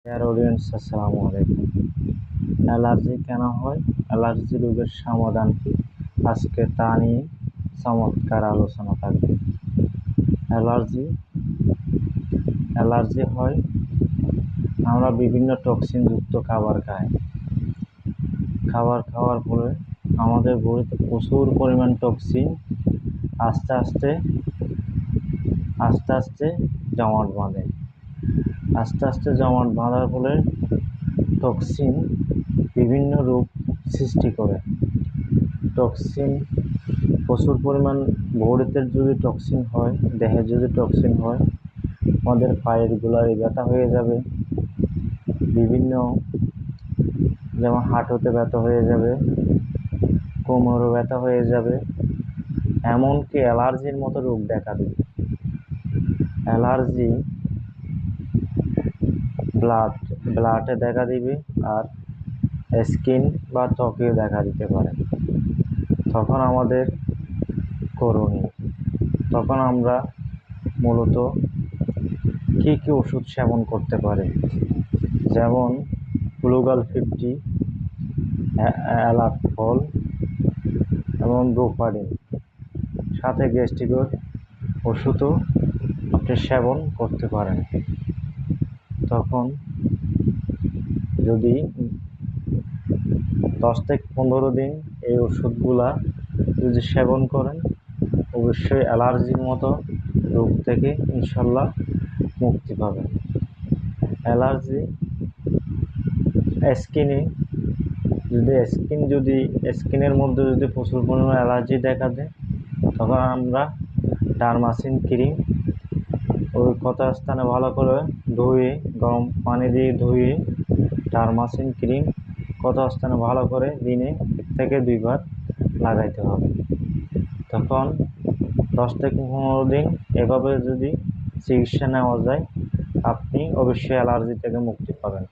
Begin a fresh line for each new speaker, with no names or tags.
Dear audience, আসসালামু আলাইকুম। Allergy কেন হয়, অ্যালার্জি রোগের সমাধান কি, আজকে তা নিয়ে চমৎকার আলোচনা থাকবে। অ্যালার্জি অ্যালার্জি হয় আমরা বিভিন্ন টক্সিনযুক্ত খাবার খাই। খাবার খাওয়ার ফলে আমাদের বডিতে প্রচুর পরিমাণ টক্সিন আস্তে আস্তে আস্তে আস্তে জমাট বাঁধে। আস্তে আস্তে জমাট বাঁধার ফলে টক্সিন বিভিন্ন রোগ সৃষ্টি করে। টক্সিন প্রচুর পরিমাণ বডিতে যদি টক্সিন হয়, দেহে যদি টক্সিন হয়, আমাদের পায়ের গোড়ায় ব্যথা হয়ে যাবে, বিভিন্ন যেমন হাঁটুতে ব্যথা হয়ে যাবে, কোমরও ব্যথা হয়ে যাবে, এমনকি অ্যালার্জির মতো রোগ দেখা দেবে। অ্যালার্জি ব্লাডে দেখা দিবে, আর স্কিন বা ত্বকেও দেখা দিতে পারে। তখন আমাদের করণীয়, তখন আমরা মূলত কী কী ওষুধ সেবন করতে পারি, যেমন গ্লুগাল 50, অ্যালাফল এবং ব্রোপাডিন, সাথে গ্যাস্ট্রিকের ওষুধও আপনি সেবন করতে পারেন। তখন যদি 10 থেকে 15 দিন এই ওষুধগুলা যদি সেবন করেন, অবশ্যই অ্যালার্জির মতো রোগ থেকে ইনশাল্লাহ মুক্তি পাবেন। অ্যালার্জি স্কিনের মধ্যে যদি প্রচুর পরিমাণে অ্যালার্জি দেখা দেয়, তখন আমরা ডারমাসিন ক্রিম ওই ক্ষত স্থানে ভালো করে ধুয়ে, গরম পানি দিয়ে ধুয়ে ডারমাসিন ক্রিম ক্ষত স্থানে ভালো করে দিনে 1 থেকে 2 বার লাগাইতে হবে। তখন 10 থেকে 15 দিন এভাবে যদি চিকিৎসা নেওয়া যায়, আপনি অবশ্যই অ্যালার্জি থেকে মুক্তি পাবেন।